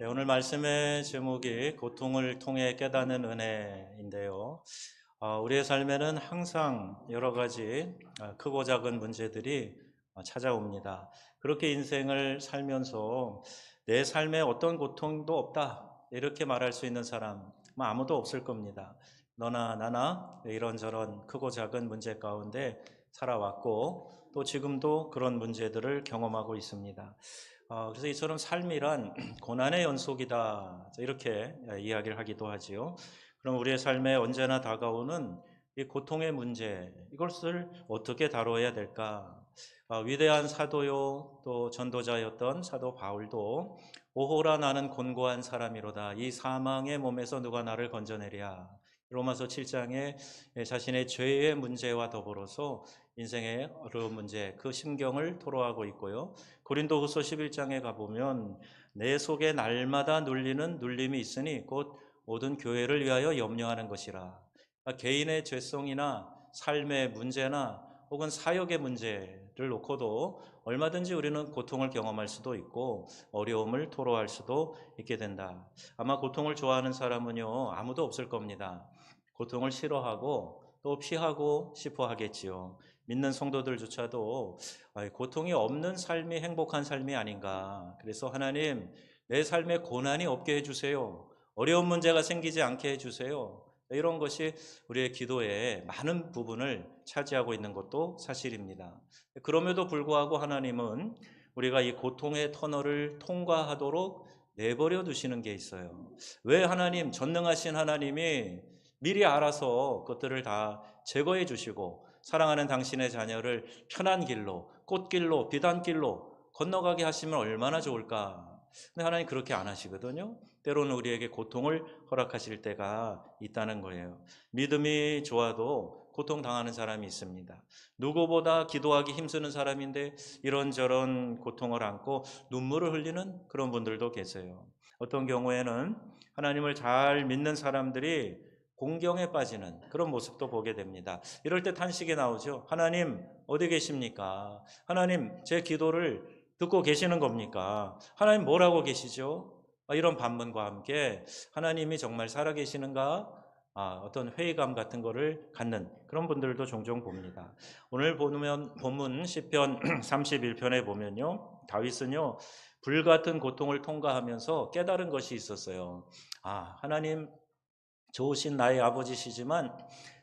네, 오늘 말씀의 제목이 고통을 통해 깨닫는 은혜인데요. 우리의 삶에는 항상 여러 가지 크고 작은 문제들이 찾아옵니다. 그렇게 인생을 살면서 내 삶에 어떤 고통도 없다 이렇게 말할 수 있는 사람 아무도 없을 겁니다. 너나 나나 이런저런 크고 작은 문제 가운데 살아왔고 또 지금도 그런 문제들을 경험하고 있습니다. 그래서 이처럼 삶이란 고난의 연속이다 이렇게 이야기를 하기도 하지요. 그럼 우리의 삶에 언제나 다가오는 이 고통의 문제 이것을 어떻게 다뤄야 될까? 위대한 사도요 또 전도자였던 사도 바울도 오호라 나는 곤고한 사람이로다 이 사망의 몸에서 누가 나를 건져내랴 로마서 7장에 자신의 죄의 문제와 더불어서 인생의 어려운 문제 그 심경을 토로하고 있고요. 고린도후서 11장에 가보면 내 속에 날마다 눌리는 눌림이 있으니 곧 모든 교회를 위하여 염려하는 것이라. 개인의 죄성이나 삶의 문제나 혹은 사역의 문제를 놓고도 얼마든지 우리는 고통을 경험할 수도 있고 어려움을 토로할 수도 있게 된다. 아마 고통을 좋아하는 사람은요 아무도 없을 겁니다. 고통을 싫어하고 또 피하고 싶어 하겠지요. 믿는 성도들조차도 고통이 없는 삶이 행복한 삶이 아닌가. 그래서 하나님 내 삶에 고난이 없게 해주세요. 어려운 문제가 생기지 않게 해주세요. 이런 것이 우리의 기도의 많은 부분을 차지하고 있는 것도 사실입니다. 그럼에도 불구하고 하나님은 우리가 이 고통의 터널을 통과하도록 내버려 두시는 게 있어요. 왜 하나님, 전능하신 하나님이 미리 알아서 그것들을 다 제거해 주시고 사랑하는 당신의 자녀를 편한 길로, 꽃길로, 비단길로 건너가게 하시면 얼마나 좋을까. 근데 하나님 그렇게 안 하시거든요. 때로는 우리에게 고통을 허락하실 때가 있다는 거예요. 믿음이 좋아도 고통당하는 사람이 있습니다. 누구보다 기도하기 힘쓰는 사람인데 이런저런 고통을 안고 눈물을 흘리는 그런 분들도 계세요. 어떤 경우에는 하나님을 잘 믿는 사람들이 공경에 빠지는 그런 모습도 보게 됩니다. 이럴 때 탄식이 나오죠. 하나님 어디 계십니까? 하나님 제 기도를 듣고 계시는 겁니까? 하나님 뭘 하고 계시죠? 이런 반문과 함께 하나님이 정말 살아계시는가? 어떤 회의감 같은 거를 갖는 그런 분들도 종종 봅니다. 오늘 보면 본문 시편 31편에 보면요. 다윗은요. 불같은 고통을 통과하면서 깨달은 것이 있었어요. 하나님 좋으신 나의 아버지시지만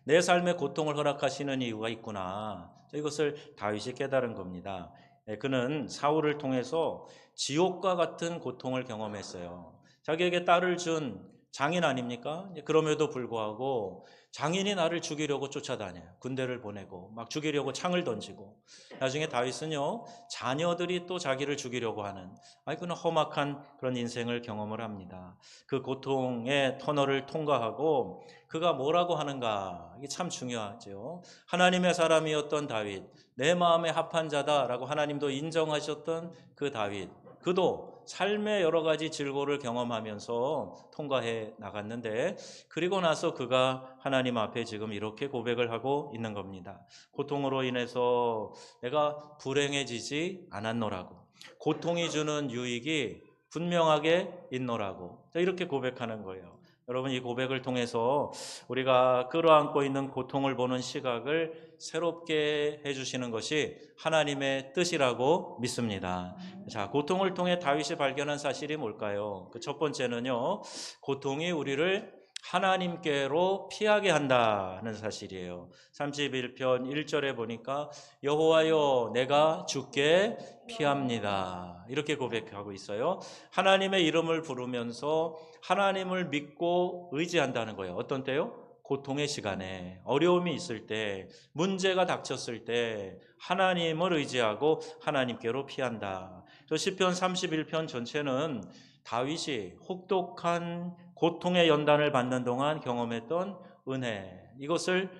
내 삶에 고통을 허락하시는 이유가 있구나. 이것을 다윗이 깨달은 겁니다. 그는 사울을 통해서 지옥과 같은 고통을 경험했어요. 자기에게 딸을 준 장인 아닙니까? 그럼에도 불구하고 장인이 나를 죽이려고 쫓아다녀요. 군대를 보내고 막 죽이려고 창을 던지고 나중에 다윗은요 자녀들이 또 자기를 죽이려고 하는 그는 험악한 그런 인생을 경험을 합니다. 그 고통의 터널을 통과하고 그가 뭐라고 하는가 이게 참 중요하죠. 하나님의 사람이었던 다윗 내 마음에 합한 자다라고 하나님도 인정하셨던 그 다윗 그도 삶의 여러 가지 질고를 경험하면서 통과해 나갔는데 그리고 나서 그가 하나님 앞에 지금 이렇게 고백을 하고 있는 겁니다. 고통으로 인해서 내가 불행해지지 않았노라고 고통이 주는 유익이 분명하게 있노라고 이렇게 고백하는 거예요. 여러분 이 고백을 통해서 우리가 끌어안고 있는 고통을 보는 시각을 새롭게 해주시는 것이 하나님의 뜻이라고 믿습니다. 자, 고통을 통해 다윗이 발견한 사실이 뭘까요? 그 첫 번째는요, 고통이 우리를 하나님께로 피하게 한다는 사실이에요. 31편 1절에 보니까 여호와여 내가 주께 피합니다. 이렇게 고백하고 있어요. 하나님의 이름을 부르면서 하나님을 믿고 의지한다는 거예요. 어떤 때요? 고통의 시간에, 어려움이 있을 때, 문제가 닥쳤을 때 하나님을 의지하고 하나님께로 피한다. 시편 31편 전체는 다윗이 혹독한 고통의 연단을 받는 동안 경험했던 은혜, 이것을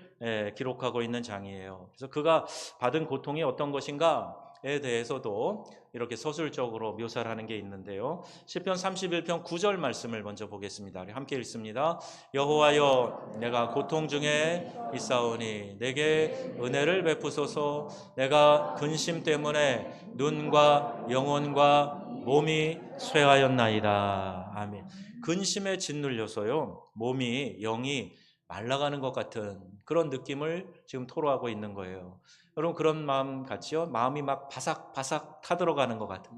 기록하고 있는 장이에요. 그래서 그가 받은 고통이 어떤 것인가에 대해서도 이렇게 서술적으로 묘사를 하는 게 있는데요. 시편 31편 9절 말씀을 먼저 보겠습니다. 함께 읽습니다. 여호와여 내가 고통 중에 있사오니 내게 은혜를 베푸소서. 내가 근심 때문에 눈과 영혼과 몸이 쇠하였나이다. 아멘. 근심에 짓눌려서요, 몸이, 영이 말라가는 것 같은 그런 느낌을 지금 토로하고 있는 거예요. 여러분, 그런 마음 같지요? 마음이 막 바삭바삭 타들어가는 것 같은,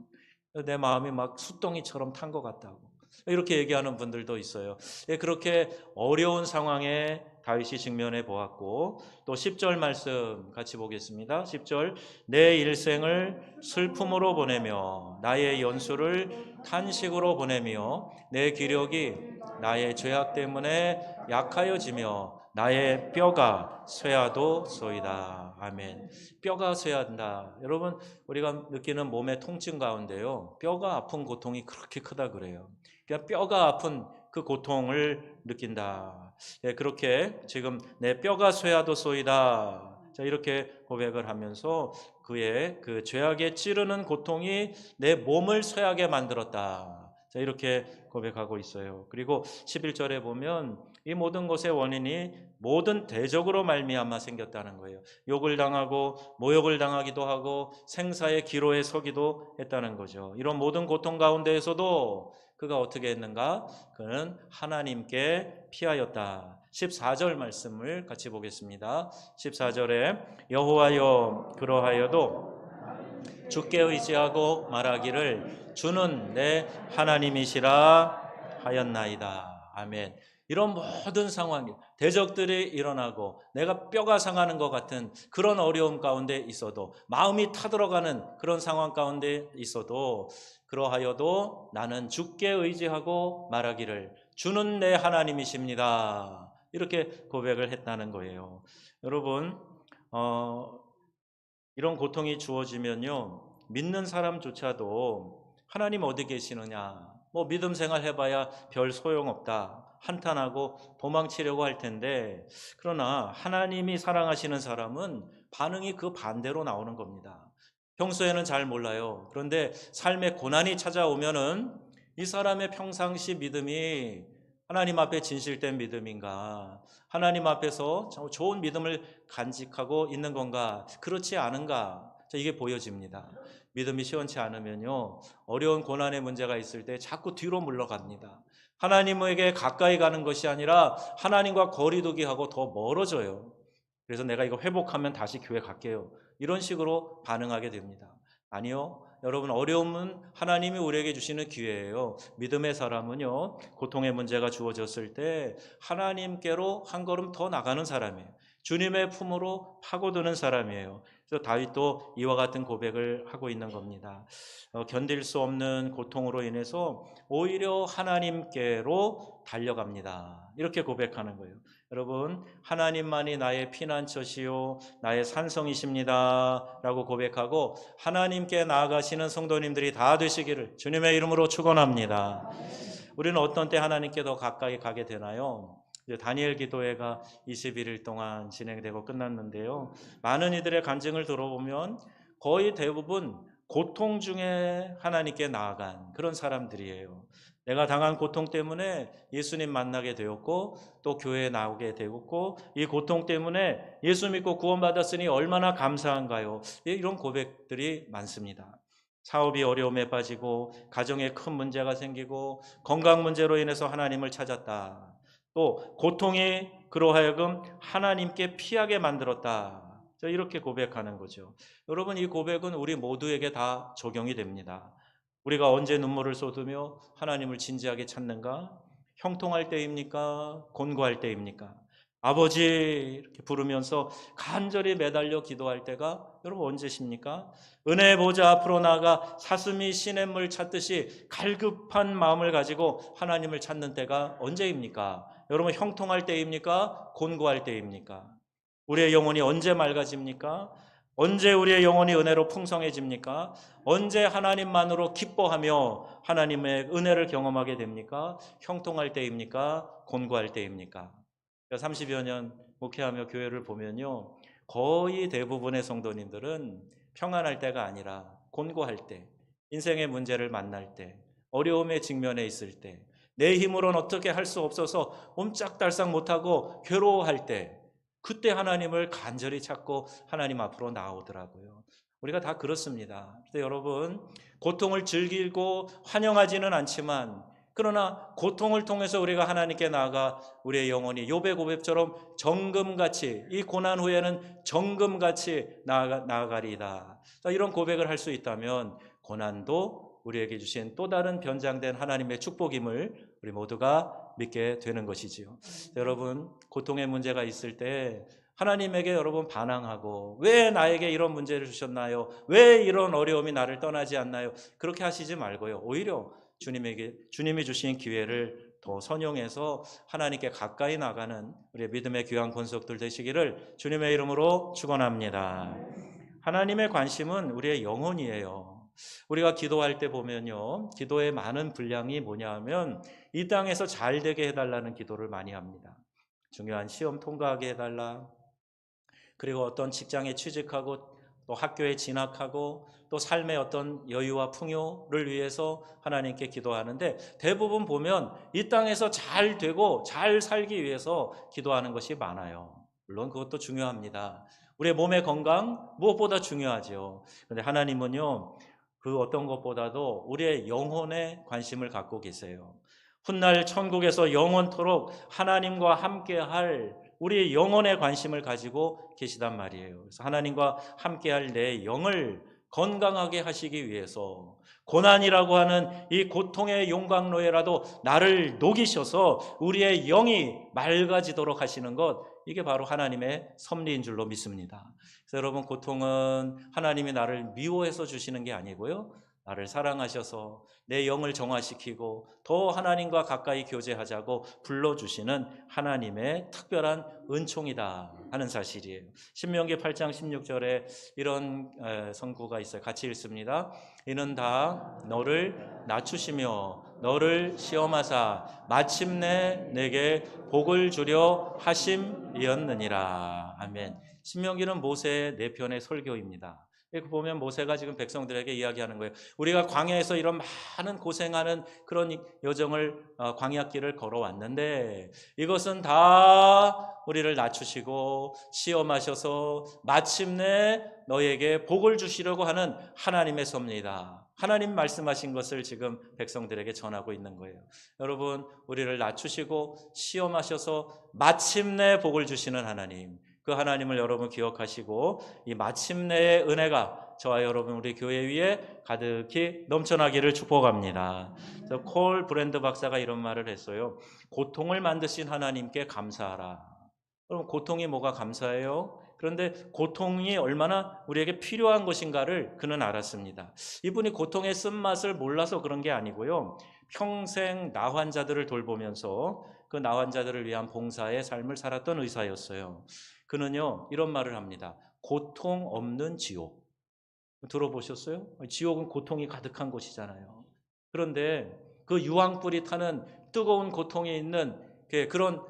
내 마음이 막 숫덩이처럼 탄 것 같다고 이렇게 얘기하는 분들도 있어요. 예, 그렇게 어려운 상황에 다윗이 직면해 보았고, 또 10절 말씀 같이 보겠습니다. 10절, 내 일생을 슬픔으로 보내며 나의 연수를 탄식으로 보내며 내 기력이 나의 죄악 때문에 약하여지며 나의 뼈가 쇠하도소이다. 아멘. 뼈가 쇠한다. 여러분, 우리가 느끼는 몸의 통증 가운데요, 뼈가 아픈 고통이 그렇게 크다 그래요. 그러니까 뼈가 아픈 그 고통을 느낀다. 예, 그렇게 지금 내 뼈가 쇠하도소이다. 자, 이렇게 고백을 하면서 그의 그 죄악에 찌르는 고통이 내 몸을 쇠하게 만들었다. 자, 이렇게 고백하고 있어요. 그리고 11절에 보면 이 모든 것의 원인이 모든 대적으로 말미암아 생겼다는 거예요. 욕을 당하고 모욕을 당하기도 하고 생사의 기로에 서기도 했다는 거죠. 이런 모든 고통 가운데에서도 그가 어떻게 했는가? 그는 하나님께 피하였다. 14절 말씀을 같이 보겠습니다. 14절에 여호와여, 그러하여도 주께 의지하고 말하기를 주는 내 하나님이시라 하였나이다. 아멘. 이런 모든 상황, 대적들이 일어나고 내가 뼈가 상하는 것 같은 그런 어려움 가운데 있어도, 마음이 타들어가는 그런 상황 가운데 있어도, 그러하여도 나는 주께 의지하고 말하기를 주는 내 하나님이십니다. 이렇게 고백을 했다는 거예요. 여러분, 이런 고통이 주어지면요, 믿는 사람조차도 하나님 어디 계시느냐, 뭐 믿음 생활 해봐야 별 소용없다, 한탄하고 도망치려고 할 텐데, 그러나 하나님이 사랑하시는 사람은 반응이 그 반대로 나오는 겁니다. 평소에는 잘 몰라요. 그런데 삶의 고난이 찾아오면은 이 사람의 평상시 믿음이 하나님 앞에 진실된 믿음인가, 하나님 앞에서 좋은 믿음을 간직하고 있는 건가, 그렇지 않은가, 이게 보여집니다. 믿음이 시원치 않으면요, 어려운 고난의 문제가 있을 때 자꾸 뒤로 물러갑니다. 하나님에게 가까이 가는 것이 아니라 하나님과 거리두기 하고 더 멀어져요. 그래서 내가 이거 회복하면 다시 교회 갈게요, 이런 식으로 반응하게 됩니다. 아니요, 여러분, 어려움은 하나님이 우리에게 주시는 기회예요. 믿음의 사람은요, 고통의 문제가 주어졌을 때 하나님께로 한 걸음 더 나가는 사람이에요. 주님의 품으로 파고드는 사람이에요. 그래서 다윗도 이와 같은 고백을 하고 있는 겁니다. 견딜 수 없는 고통으로 인해서 오히려 하나님께로 달려갑니다. 이렇게 고백하는 거예요. 여러분, 하나님만이 나의 피난처시요 나의 산성이십니다 라고 고백하고 하나님께 나아가시는 성도님들이 다 되시기를 주님의 이름으로 축원합니다. 우리는 어떤 때 하나님께 더 가까이 가게 되나요? 다니엘 기도회가 21일 동안 진행되고 끝났는데요, 많은 이들의 간증을 들어보면 거의 대부분 고통 중에 하나님께 나아간 그런 사람들이에요. 내가 당한 고통 때문에 예수님 만나게 되었고, 또 교회에 나오게 되었고, 이 고통 때문에 예수 믿고 구원받았으니 얼마나 감사한가요? 이런 고백들이 많습니다. 사업이 어려움에 빠지고 가정에 큰 문제가 생기고 건강 문제로 인해서 하나님을 찾았다. 또 고통이 그로 하여금 하나님께 피하게 만들었다. 이렇게 고백하는 거죠. 여러분, 이 고백은 우리 모두에게 다 적용이 됩니다. 우리가 언제 눈물을 쏟으며 하나님을 진지하게 찾는가? 형통할 때입니까? 곤고할 때입니까? 아버지 이렇게 부르면서 간절히 매달려 기도할 때가 여러분 언제십니까? 은혜 보좌 앞으로 나아가 사슴이 시냇물 찾듯이 갈급한 마음을 가지고 하나님을 찾는 때가 언제입니까? 여러분, 형통할 때입니까? 곤고할 때입니까? 우리의 영혼이 언제 맑아집니까? 언제 우리의 영혼이 은혜로 풍성해집니까? 언제 하나님만으로 기뻐하며 하나님의 은혜를 경험하게 됩니까? 형통할 때입니까? 곤고할 때입니까? 30여 년 목회하며 교회를 보면요, 거의 대부분의 성도님들은 평안할 때가 아니라 곤고할 때, 인생의 문제를 만날 때, 어려움에 직면해 있을 때, 내 힘으로는 어떻게 할 수 없어서 옴짝달싹 못하고 괴로워할 때, 그때 하나님을 간절히 찾고 하나님 앞으로 나오더라고요. 우리가 다 그렇습니다. 그래서 여러분, 고통을 즐기고 환영하지는 않지만 그러나 고통을 통해서 우리가 하나님께 나아가 우리의 영혼이 욥의 고백처럼 정금같이, 이 고난 후에는 정금같이 나아가리이다. 이런 고백을 할 수 있다면 고난도 우리에게 주신 또 다른 변장된 하나님의 축복임을 우리 모두가 믿게 되는 것이지요. 여러분, 고통의 문제가 있을 때 하나님에게 여러분 반항하고 왜 나에게 이런 문제를 주셨나요? 왜 이런 어려움이 나를 떠나지 않나요? 그렇게 하시지 말고요. 오히려 주님이 주신 기회를 더 선용해서 하나님께 가까이 나가는 우리의 믿음의 귀한 권속들 되시기를 주님의 이름으로 축원합니다. 하나님의 관심은 우리의 영혼이에요. 우리가 기도할 때 보면요, 기도의 많은 분량이 뭐냐 하면 이 땅에서 잘 되게 해달라는 기도를 많이 합니다. 중요한 시험 통과하게 해달라, 그리고 어떤 직장에 취직하고 또 학교에 진학하고 또 삶의 어떤 여유와 풍요를 위해서 하나님께 기도하는데, 대부분 보면 이 땅에서 잘 되고 잘 살기 위해서 기도하는 것이 많아요. 물론 그것도 중요합니다. 우리의 몸의 건강 무엇보다 중요하죠. 그런데 하나님은요, 그 어떤 것보다도 우리의 영혼에 관심을 갖고 계세요. 훗날 천국에서 영원토록 하나님과 함께할 우리의 영혼에 관심을 가지고 계시단 말이에요. 그래서 하나님과 함께할 내 영을 건강하게 하시기 위해서 고난이라고 하는 이 고통의 용광로에라도 나를 녹이셔서 우리의 영이 맑아지도록 하시는 것, 이게 바로 하나님의 섭리인 줄로 믿습니다. 그래서 여러분, 고통은 하나님이 나를 미워해서 주시는 게 아니고요, 나를 사랑하셔서 내 영을 정화시키고 더 하나님과 가까이 교제하자고 불러주시는 하나님의 특별한 은총이다 하는 사실이에요. 신명기 8장 16절에 이런 선구가 있어요. 같이 읽습니다. 이는 다 너를 낮추시며 너를 시험하사 마침내 내게 복을 주려 하심이었느니라. 아멘. 신명기는 모세의 네 편의 설교입니다. 이렇게 보면 모세가 지금 백성들에게 이야기하는 거예요. 우리가 광야에서 이런 많은 고생하는 그런 여정을, 광야길을 걸어왔는데 이것은 다 우리를 낮추시고 시험하셔서 마침내 너에게 복을 주시려고 하는 하나님의 섭리이다. 하나님 말씀하신 것을 지금 백성들에게 전하고 있는 거예요. 여러분, 우리를 낮추시고 시험하셔서 마침내 복을 주시는 하나님, 그 하나님을 여러분 기억하시고 이 마침내의 은혜가 저와 여러분 우리 교회 위에 가득히 넘쳐나기를 축복합니다. 콜 브랜드 박사가 이런 말을 했어요. 고통을 만드신 하나님께 감사하라. 그럼 고통이 뭐가 감사해요? 그런데 고통이 얼마나 우리에게 필요한 것인가를 그는 알았습니다. 이분이 고통의 쓴맛을 몰라서 그런 게 아니고요, 평생 나 환자들을 돌보면서 그 나 환자들을 위한 봉사의 삶을 살았던 의사였어요. 그는요, 이런 말을 합니다. 고통 없는 지옥. 들어보셨어요? 지옥은 고통이 가득한 곳이잖아요. 그런데 그 유황불이 타는 뜨거운 고통이 있는 그런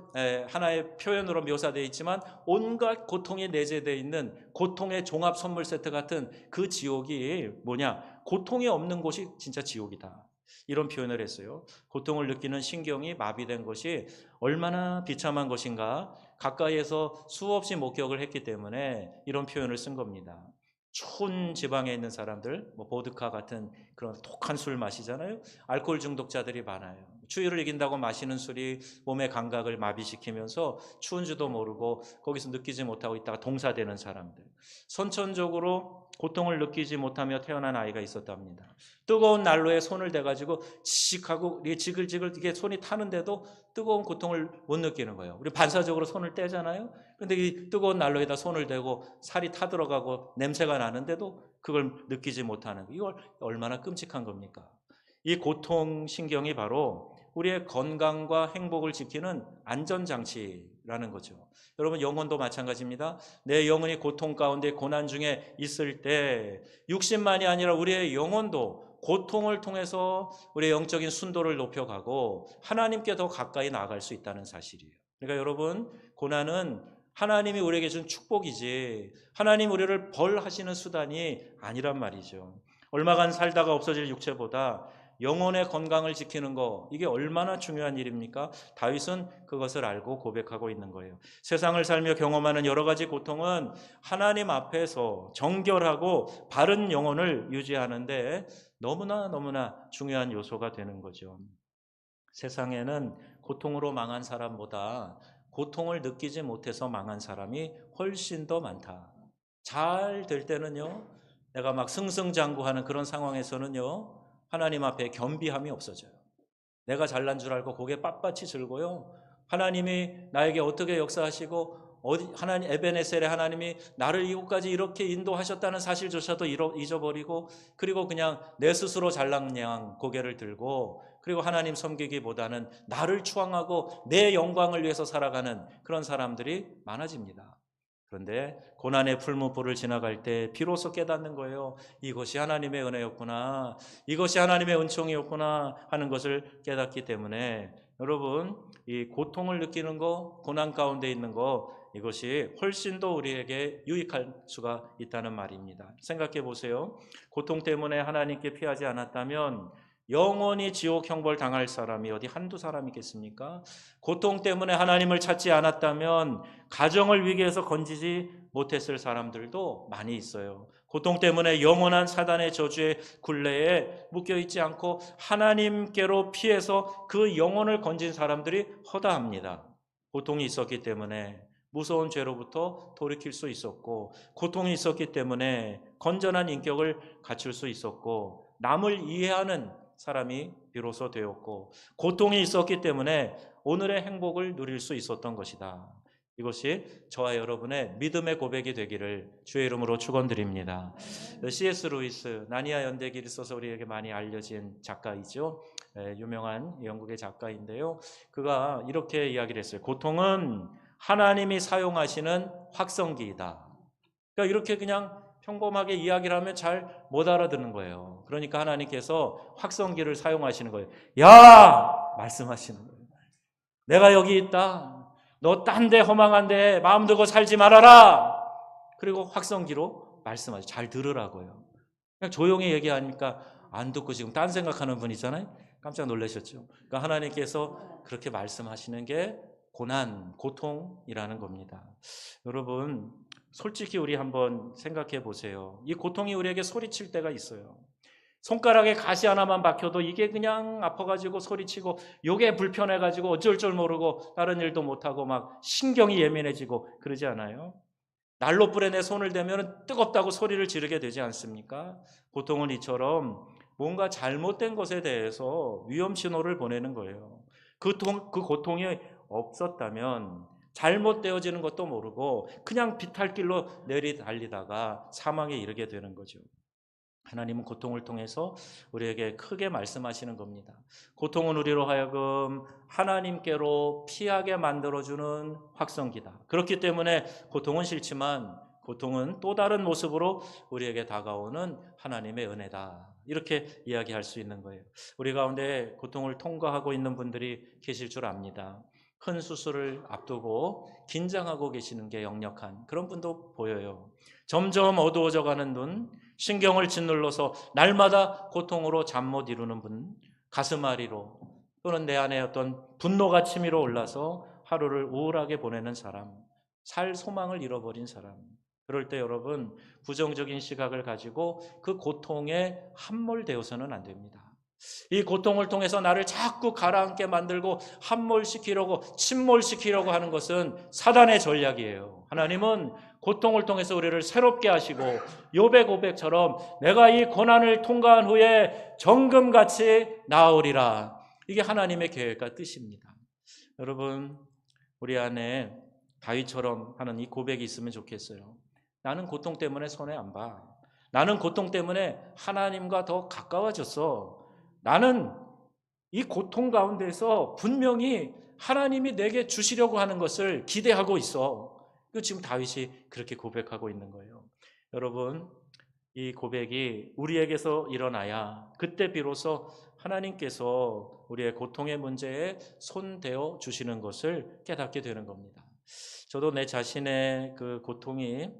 하나의 표현으로 묘사되어 있지만 온갖 고통이 내재되어 있는 고통의 종합 선물 세트 같은 그 지옥이 뭐냐? 고통이 없는 곳이 진짜 지옥이다. 이런 표현을 했어요. 고통을 느끼는 신경이 마비된 것이 얼마나 비참한 것인가 가까이에서 수없이 목격을 했기 때문에 이런 표현을 쓴 겁니다. 추운 지방에 있는 사람들, 보드카 같은 그런 독한 술 마시잖아요. 알코올 중독자들이 많아요. 추위를 이긴다고 마시는 술이 몸의 감각을 마비시키면서 추운 줄도 모르고 거기서 느끼지 못하고 있다가 동사되는 사람들. 선천적으로 고통을 느끼지 못하며 태어난 아이가 있었답니다. 뜨거운 난로에 손을 대가지고 지직하고 지글지글 이게 손이 타는데도 뜨거운 고통을 못 느끼는 거예요. 우리 반사적으로 손을 떼잖아요. 그런데 이 뜨거운 난로에다 손을 대고 살이 타들어가고 냄새가 나는데도 그걸 느끼지 못하는 거. 이걸 얼마나 끔찍한 겁니까? 이 고통 신경이 바로 우리의 건강과 행복을 지키는 안전장치라는 거죠. 여러분, 영혼도 마찬가지입니다. 내 영혼이 고통 가운데 고난 중에 있을 때 육신만이 아니라 우리의 영혼도 고통을 통해서 우리의 영적인 순도를 높여가고 하나님께 더 가까이 나아갈 수 있다는 사실이에요. 그러니까 여러분, 고난은 하나님이 우리에게 준 축복이지 하나님 우리를 벌하시는 수단이 아니란 말이죠. 얼마간 살다가 없어질 육체보다 영혼의 건강을 지키는 거, 이게 얼마나 중요한 일입니까? 다윗은 그것을 알고 고백하고 있는 거예요. 세상을 살며 경험하는 여러 가지 고통은 하나님 앞에서 정결하고 바른 영혼을 유지하는데 너무나 중요한 요소가 되는 거죠. 세상에는 고통으로 망한 사람보다 고통을 느끼지 못해서 망한 사람이 훨씬 더 많다. 잘 될 때는요, 내가 막 승승장구하는 그런 상황에서는요, 하나님 앞에 겸비함이 없어져요. 내가 잘난 줄 알고 고개 빳빳이 들고요, 하나님이 나에게 어떻게 역사하시고 하나님 에베네셀의 하나님이 나를 이곳까지 이렇게 인도하셨다는 사실조차도 잊어버리고, 그리고 그냥 내 스스로 잘난 고개를 들고, 그리고 하나님 섬기기보다는 나를 추앙하고 내 영광을 위해서 살아가는 그런 사람들이 많아집니다. 그런데 고난의 풀무불을 지나갈 때 비로소 깨닫는 거예요. 이것이 하나님의 은혜였구나, 이것이 하나님의 은총이었구나 하는 것을 깨닫기 때문에, 여러분, 이 고통을 느끼는 거, 고난 가운데 있는 거, 이것이 훨씬 더 우리에게 유익할 수가 있다는 말입니다. 생각해 보세요. 고통 때문에 하나님께 피하지 않았다면 영원히 지옥 형벌 당할 사람이 어디 한두 사람이겠습니까? 고통 때문에 하나님을 찾지 않았다면 가정을 위기에서 건지지 못했을 사람들도 많이 있어요. 고통 때문에 영원한 사단의 저주의 굴레에 묶여있지 않고 하나님께로 피해서 그 영혼을 건진 사람들이 허다합니다. 고통이 있었기 때문에 무서운 죄로부터 돌이킬 수 있었고, 고통이 있었기 때문에 건전한 인격을 갖출 수 있었고, 남을 이해하는 사람이 비로소 되었고, 고통이 있었기 때문에 오늘의 행복을 누릴 수 있었던 것이다. 이것이 저와 여러분의 믿음의 고백이 되기를 주의 이름으로 축원드립니다. C.S. 루이스, 나니아 연대기를 써서 우리에게 많이 알려진 작가이죠. 유명한 영국의 작가인데요, 그가 이렇게 이야기를 했어요. 고통은 하나님이 사용하시는 확성기이다. 그러니까 이렇게 그냥 평범하게 이야기를 하면 잘 못 알아듣는 거예요. 그러니까 하나님께서 확성기를 사용하시는 거예요. 야! 말씀하시는 거예요. 내가 여기 있다. 너 딴 데 허망한 데 마음 두고 살지 말아라. 그리고 확성기로 말씀하죠. 잘 들으라고요. 그냥 조용히 얘기하니까 안 듣고 지금 딴 생각하는 분 있잖아요. 깜짝 놀라셨죠. 그러니까 하나님께서 그렇게 말씀하시는 게 고난, 고통이라는 겁니다. 여러분, 솔직히 우리 한번 생각해 보세요. 이 고통이 우리에게 소리칠 때가 있어요. 손가락에 가시 하나만 박혀도 이게 그냥 아파가지고 소리치고, 요게 불편해가지고 어쩔 줄 모르고 다른 일도 못하고 막 신경이 예민해지고 그러지 않아요? 난로불에 내 손을 대면 뜨겁다고 소리를 지르게 되지 않습니까? 고통은 이처럼 뭔가 잘못된 것에 대해서 위험 신호를 보내는 거예요. 그 고통이 없었다면 잘못되어지는 것도 모르고 그냥 비탈길로 내리달리다가 사망에 이르게 되는 거죠. 하나님은 고통을 통해서 우리에게 크게 말씀하시는 겁니다. 고통은 우리로 하여금 하나님께로 피하게 만들어주는 확성기다. 그렇기 때문에 고통은 싫지만 고통은 또 다른 모습으로 우리에게 다가오는 하나님의 은혜다. 이렇게 이야기할 수 있는 거예요. 우리 가운데 고통을 통과하고 있는 분들이 계실 줄 압니다. 큰 수술을 앞두고 긴장하고 계시는 게 역력한 그런 분도 보여요. 점점 어두워져 가는 눈, 신경을 짓눌러서 날마다 고통으로 잠 못 이루는 분, 가슴앓이로 또는 내 안에 어떤 분노가 치밀어 올라서 하루를 우울하게 보내는 사람, 살 소망을 잃어버린 사람. 그럴 때 여러분, 부정적인 시각을 가지고 그 고통에 함몰되어서는 안 됩니다. 이 고통을 통해서 나를 자꾸 가라앉게 만들고 함몰시키려고, 침몰시키려고 하는 것은 사단의 전략이에요. 하나님은 고통을 통해서 우리를 새롭게 하시고 욥의 고백처럼 내가 이 고난을 통과한 후에 정금같이 나으리라. 이게 하나님의 계획과 뜻입니다. 여러분, 우리 안에 다윗처럼 하는 이 고백이 있으면 좋겠어요. 나는 고통 때문에 손해 안 봐. 나는 고통 때문에 하나님과 더 가까워졌어. 나는 이 고통 가운데서 분명히 하나님이 내게 주시려고 하는 것을 기대하고 있어. 지금 다윗이 그렇게 고백하고 있는 거예요. 여러분, 이 고백이 우리에게서 일어나야 그때 비로소 하나님께서 우리의 고통의 문제에 손대어 주시는 것을 깨닫게 되는 겁니다. 저도 내 자신의 그 고통의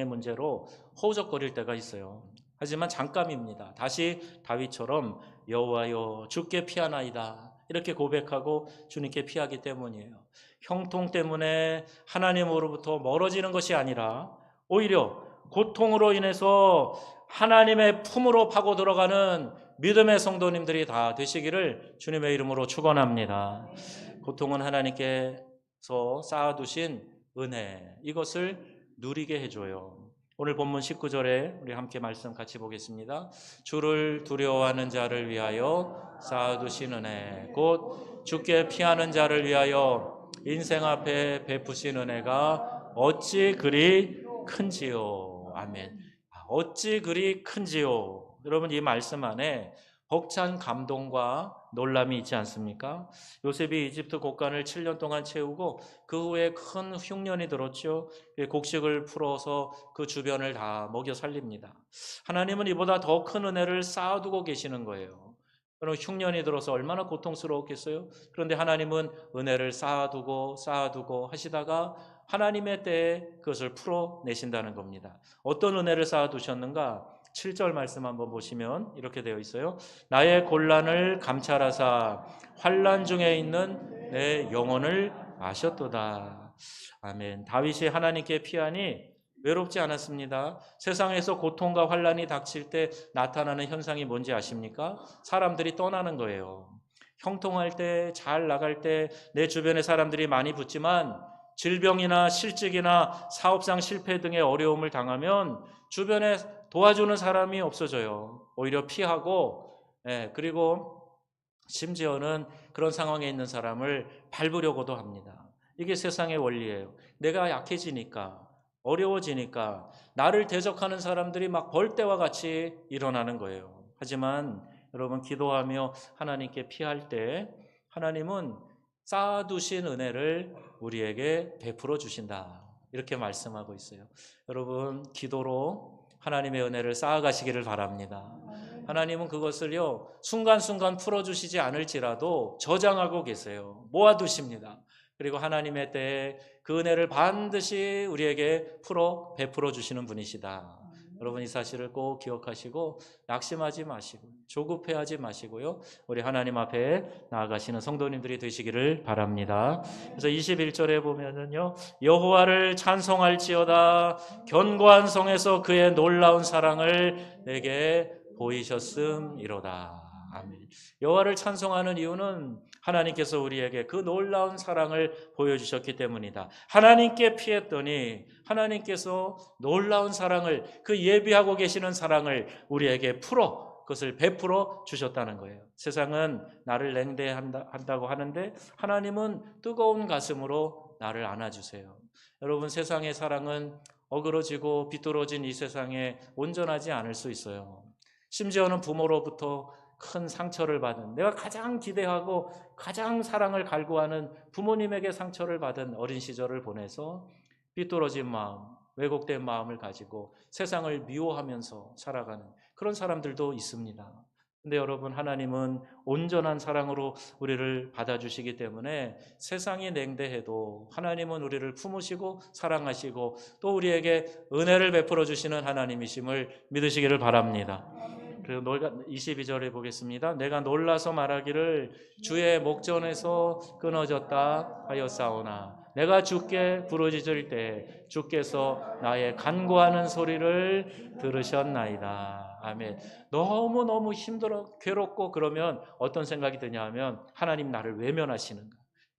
문제로 허우적거릴 때가 있어요. 하지만 잠깐입니다. 다시 다윗처럼 여호와여 주께 피하나이다 이렇게 고백하고 주님께 피하기 때문이에요. 형통 때문에 하나님으로부터 멀어지는 것이 아니라 오히려 고통으로 인해서 하나님의 품으로 파고 들어가는 믿음의 성도님들이 다 되시기를 주님의 이름으로 축원합니다. 고통은 하나님께서 쌓아두신 은혜, 이것을 누리게 해줘요. 오늘 본문 19절에 우리 함께 말씀 같이 보겠습니다. 주를 두려워하는 자를 위하여 쌓아두신 은혜, 곧 주께 피하는 자를 위하여 인생 앞에 베푸신 은혜가 어찌 그리 큰지요. 아멘. 어찌 그리 큰지요. 여러분, 이 말씀 안에 벅찬 감동과 놀람이 있지 않습니까? 요셉이 이집트 곡간을 7년 동안 채우고 그 후에 큰 흉년이 들었죠. 곡식을 풀어서 그 주변을 다 먹여 살립니다. 하나님은 이보다 더 큰 은혜를 쌓아두고 계시는 거예요. 그럼 흉년이 들어서 얼마나 고통스러웠겠어요? 그런데 하나님은 은혜를 쌓아두고 하시다가 하나님의 때에 그것을 풀어내신다는 겁니다. 어떤 은혜를 쌓아두셨는가? 7절 말씀 한번 보시면 이렇게 되어 있어요. 나의 곤란을 감찰하사 환난 중에 있는 내 영혼을 아셨도다. 아멘. 다윗이 하나님께 피하니 외롭지 않았습니다. 세상에서 고통과 환난이 닥칠 때 나타나는 현상이 뭔지 아십니까? 사람들이 떠나는 거예요. 형통할 때, 잘 나갈 때 내 주변에 사람들이 많이 붙지만 질병이나 실직이나 사업상 실패 등의 어려움을 당하면 주변에 도와주는 사람이 없어져요. 오히려 피하고, 그리고 심지어는 그런 상황에 있는 사람을 밟으려고도 합니다. 이게 세상의 원리예요. 내가 약해지니까, 어려워지니까 나를 대적하는 사람들이 막 벌떼와 같이 일어나는 거예요. 하지만 여러분, 기도하며 하나님께 피할 때 하나님은 쌓아두신 은혜를 우리에게 베풀어 주신다. 이렇게 말씀하고 있어요. 여러분, 기도로 하나님의 은혜를 쌓아가시기를 바랍니다. 하나님은 그것을요, 순간순간 풀어주시지 않을지라도 저장하고 계세요. 모아두십니다. 그리고 하나님의 때에 그 은혜를 반드시 우리에게 베풀어 주시는 분이시다. 여러분, 이 사실을 꼭 기억하시고 낙심하지 마시고 조급해하지 마시고요, 우리 하나님 앞에 나아가시는 성도님들이 되시기를 바랍니다. 그래서 21절에 보면은요, 여호와를 찬송할지어다 견고한 성에서 그의 놀라운 사랑을 내게 보이셨음이로다. 아멘. 여호와를 찬송하는 이유는 하나님께서 우리에게 그 놀라운 사랑을 보여주셨기 때문이다. 하나님께 피했더니 하나님께서 놀라운 사랑을, 그 예비하고 계시는 사랑을 우리에게 그것을 베풀어 주셨다는 거예요. 세상은 나를 냉대한다고 하는데 하나님은 뜨거운 가슴으로 나를 안아주세요. 여러분, 세상의 사랑은 어그러지고 비뚤어진 이 세상에 온전하지 않을 수 있어요. 심지어는 부모로부터 큰 상처를 받은, 내가 가장 기대하고 가장 사랑을 갈구하는 부모님에게 상처를 받은 어린 시절을 보내서 삐뚤어진 마음, 왜곡된 마음을 가지고 세상을 미워하면서 살아가는 그런 사람들도 있습니다. 근데 여러분, 하나님은 온전한 사랑으로 우리를 받아주시기 때문에 세상이 냉대해도 하나님은 우리를 품으시고 사랑하시고 또 우리에게 은혜를 베풀어 주시는 하나님이심을 믿으시기를 바랍니다. 그리고 22절에 보겠습니다. 내가 놀라서 말하기를 주의 목전에서 끊어졌다 하였사오나 내가 주께 부르짖을 때 주께서 나의 간구하는 소리를 들으셨나이다. 아멘. 너무너무 힘들어 괴롭고 그러면 어떤 생각이 드냐 하면 하나님 나를 외면하시는가.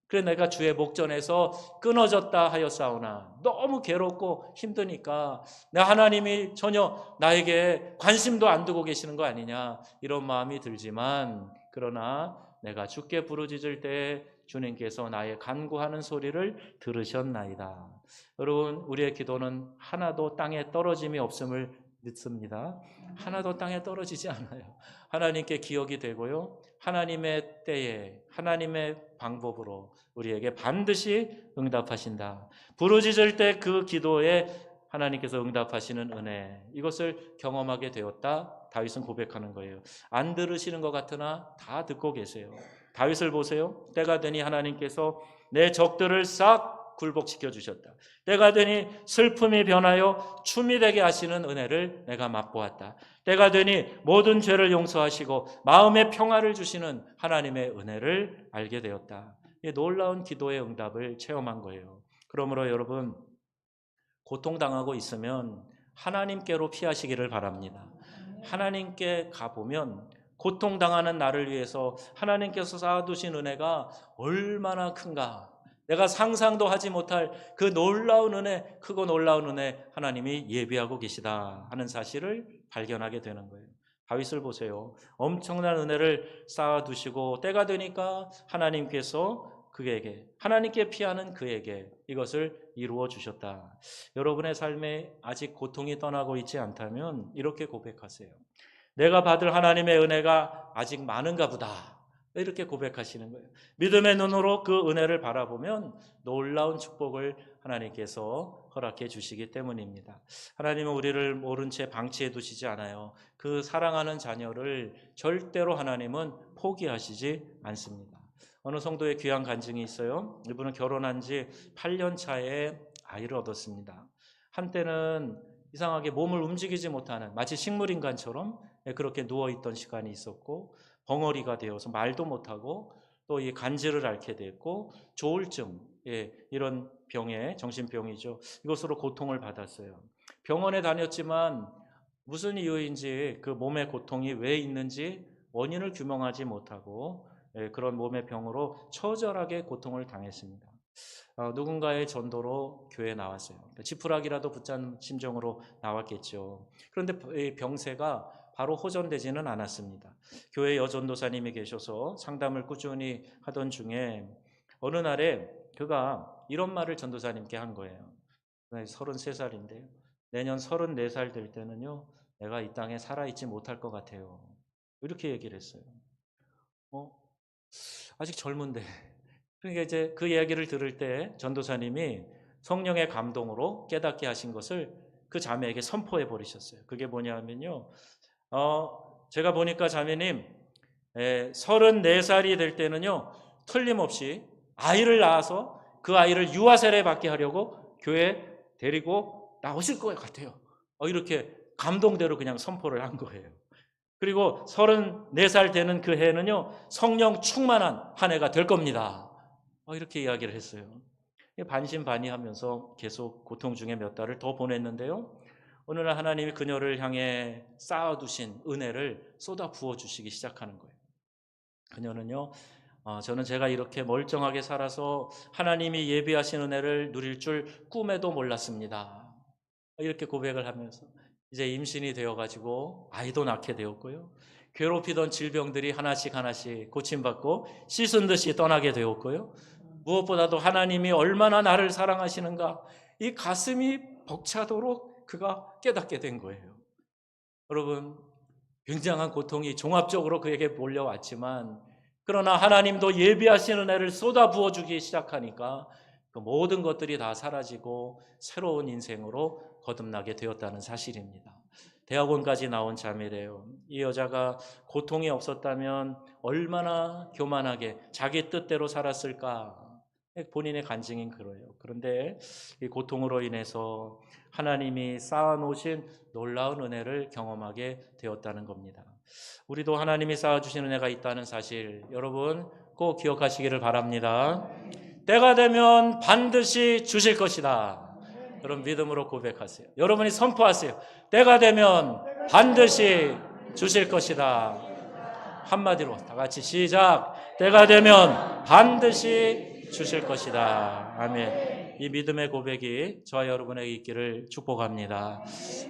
그래 내가 주의 목전에서 끊어졌다 하였사오나 너무 괴롭고 힘드니까 하나님이 전혀 나에게 관심도 안 두고 계시는 거 아니냐 이런 마음이 들지만, 그러나 내가 주께 부르짖을 때 주님께서 나의 간구하는 소리를 들으셨나이다. 여러분, 우리의 기도는 하나도 땅에 떨어짐이 없음을 믿습니다. 하나도 땅에 떨어지지 않아요. 하나님께 기억이 되고요, 하나님의 때에 하나님의 방법으로 우리에게 반드시 응답하신다. 부르짖을 때 그 기도에 하나님께서 응답하시는 은혜, 이것을 경험하게 되었다. 다윗은 고백하는 거예요. 안 들으시는 것 같으나 다 듣고 계세요. 다윗을 보세요. 때가 되니 하나님께서 내 적들을 싹 굴복시켜 주셨다. 때가 되니 슬픔이 변하여 춤이 되게 하시는 은혜를 내가 맛보았다. 때가 되니 모든 죄를 용서하시고 마음의 평화를 주시는 하나님의 은혜를 알게 되었다. 이 놀라운 기도의 응답을 체험한 거예요. 그러므로 여러분, 고통당하고 있으면 하나님께로 피하시기를 바랍니다. 하나님께 가보면 고통당하는 나를 위해서 하나님께서 쌓아두신 은혜가 얼마나 큰가, 내가 상상도 하지 못할 그 놀라운 은혜, 크고 놀라운 은혜 하나님이 예비하고 계시다 하는 사실을 발견하게 되는 거예요. 다윗을 보세요. 엄청난 은혜를 쌓아두시고 때가 되니까 하나님께서 그에게, 하나님께 피하는 그에게 이것을 이루어 주셨다. 여러분의 삶에 아직 고통이 떠나고 있지 않다면 이렇게 고백하세요. 내가 받을 하나님의 은혜가 아직 많은가 보다. 이렇게 고백하시는 거예요. 믿음의 눈으로 그 은혜를 바라보면 놀라운 축복을 하나님께서 허락해 주시기 때문입니다. 하나님은 우리를 모른 채 방치해 두시지 않아요. 그 사랑하는 자녀를 절대로 하나님은 포기하시지 않습니다. 어느 성도의 귀한 간증이 있어요. 이분은 결혼한 지 8년 차에 아이를 얻었습니다. 한때는 이상하게 몸을 움직이지 못하는, 마치 식물인간처럼 그렇게 누워있던 시간이 있었고, 벙어리가 되어서 말도 못하고 또 이 간질을 앓게 됐고, 조울증, 이런 병에, 정신병이죠, 이것으로 고통을 받았어요. 병원에 다녔지만 무슨 이유인지 그 몸의 고통이 왜 있는지 원인을 규명하지 못하고 그런 몸의 병으로 처절하게 고통을 당했습니다. 누군가의 전도로 교회에 나왔어요. 지푸라기라도 붙잡는 심정으로 나왔겠죠. 그런데 이 병세가 바로 호전되지는 않았습니다. 교회 여전도사님이 계셔서 상담을 꾸준히 하던 중에 어느 날에 그가 이런 말을 전도사님께 한 거예요. 33살인데요. 내년 34살 될 때는요, 내가 이 땅에 살아있지 못할 것 같아요. 이렇게 얘기를 했어요. 아직 젊은데. 그러니까 이제 그 이야기를 들을 때 전도사님이 성령의 감동으로 깨닫게 하신 것을 그 자매에게 선포해 버리셨어요. 그게 뭐냐면요, 제가 보니까 자매님, 34살이 될 때는요, 틀림없이 아이를 낳아서 그 아이를 유아 세례 받게 하려고 교회에 데리고 나오실 것 같아요. 이렇게 감동대로 그냥 선포를 한 거예요. 그리고 34살 되는 그 해는요, 성령 충만한 한 해가 될 겁니다. 이렇게 이야기를 했어요. 반신반의하면서 계속 고통 중에 몇 달을 더 보냈는데요, 어느 날 하나님이 그녀를 향해 쌓아두신 은혜를 쏟아 부어주시기 시작하는 거예요. 그녀는요, 저는 제가 이렇게 멀쩡하게 살아서 하나님이 예비하신 은혜를 누릴 줄 꿈에도 몰랐습니다. 이렇게 고백을 하면서 이제 임신이 되어가지고 아이도 낳게 되었고요, 괴롭히던 질병들이 하나씩 고침받고 씻은 듯이 떠나게 되었고요, 무엇보다도 하나님이 얼마나 나를 사랑하시는가, 이 가슴이 벅차도록 그가 깨닫게 된 거예요. 여러분, 굉장한 고통이 종합적으로 그에게 몰려왔지만, 그러나 하나님도 예비하신 은혜를 쏟아 부어주기 시작하니까 그 모든 것들이 다 사라지고 새로운 인생으로 거듭나게 되었다는 사실입니다. 대학원까지 나온 자매래요. 이 여자가 고통이 없었다면 얼마나 교만하게 자기 뜻대로 살았을까, 본인의 간증인 그래요. 그런데 이 고통으로 인해서 하나님이 쌓아놓으신 놀라운 은혜를 경험하게 되었다는 겁니다. 우리도 하나님이 쌓아주신 은혜가 있다는 사실, 여러분 꼭 기억하시기를 바랍니다. 때가 되면 반드시 주실 것이다. 여러분 믿음으로 고백하세요. 여러분이 선포하세요. 때가 되면 반드시 주실 것이다. 한마디로 다 같이 시작. 때가 되면 반드시 주실 것이다. 아멘. 이 믿음의 고백이 저와 여러분에게 있기를 축복합니다.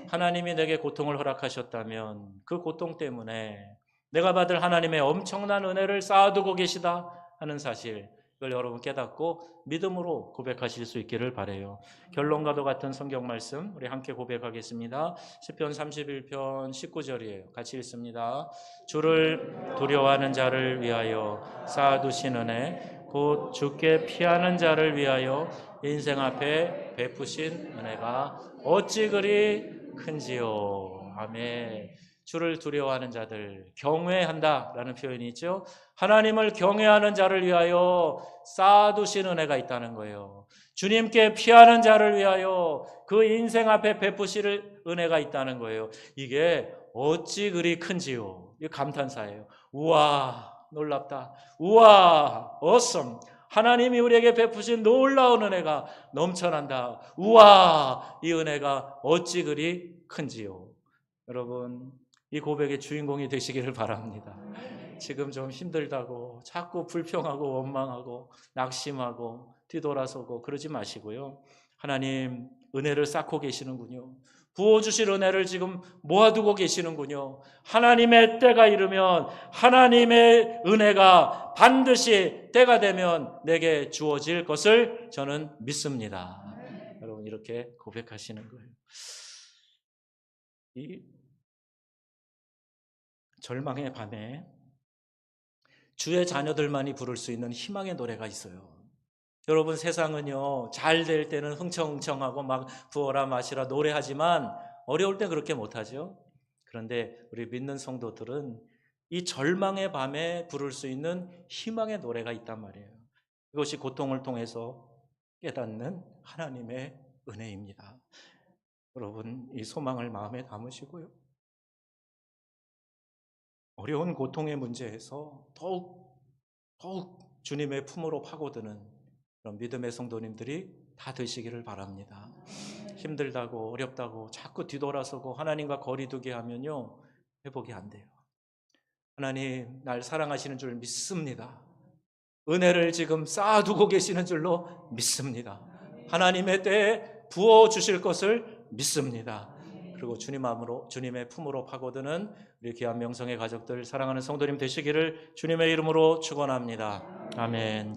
하나님이 내게 고통을 허락하셨다면 그 고통 때문에 내가 받을 하나님의 엄청난 은혜를 쌓아두고 계시다 하는 사실, 이걸 여러분 깨닫고 믿음으로 고백하실 수 있기를 바라요. 결론과도 같은 성경 말씀 우리 함께 고백하겠습니다. 시편 31편 19절이에요. 같이 읽습니다. 주를 두려워하는 자를 위하여 쌓아두신 은혜, 곧 주께 피하는 자를 위하여 인생 앞에 베푸신 은혜가 어찌 그리 큰지요. 아멘. 주를 두려워하는 자들, 경외한다라는 표현이 있죠. 하나님을 경외하는 자를 위하여 쌓아두신 은혜가 있다는 거예요. 주님께 피하는 자를 위하여 그 인생 앞에 베푸실 은혜가 있다는 거예요. 이게 어찌 그리 큰지요. 이 감탄사예요. 우와, 놀랍다. 우와, awesome. 하나님이 우리에게 베푸신 놀라운 은혜가 넘쳐난다. 우와, 이 은혜가 어찌 그리 큰지요. 여러분, 이 고백의 주인공이 되시기를 바랍니다. 지금 좀 힘들다고 자꾸 불평하고 원망하고 낙심하고 뒤돌아서고 그러지 마시고요. 하나님 은혜를 쌓고 계시는군요. 부어주실 은혜를 지금 모아두고 계시는군요. 하나님의 때가 이르면 하나님의 은혜가 반드시 때가 되면 내게 주어질 것을 저는 믿습니다. 여러분 이렇게 고백하시는 거예요. 이 절망의 밤에 주의 자녀들만이 부를 수 있는 희망의 노래가 있어요. 여러분 세상은요 잘 될 때는 흥청흥청하고 막 부어라 마시라 노래하지만 어려울 땐 그렇게 못하죠. 그런데 우리 믿는 성도들은 이 절망의 밤에 부를 수 있는 희망의 노래가 있단 말이에요. 이것이 고통을 통해서 깨닫는 하나님의 은혜입니다. 여러분 이 소망을 마음에 담으시고요. 어려운 고통의 문제에서 더욱 주님의 품으로 파고드는 그런 믿음의 성도님들이 다 되시기를 바랍니다. 힘들다고 어렵다고 자꾸 뒤돌아서고 하나님과 거리두게 하면요 회복이 안 돼요. 하나님 날 사랑하시는 줄 믿습니다. 은혜를 지금 쌓아두고 계시는 줄로 믿습니다. 하나님의 때에 부어주실 것을 믿습니다. 그리고 주님의 품으로 파고드는 우리 귀한 명성의 가족들 사랑하는 성도님 되시기를 주님의 이름으로 축원합니다. 아멘.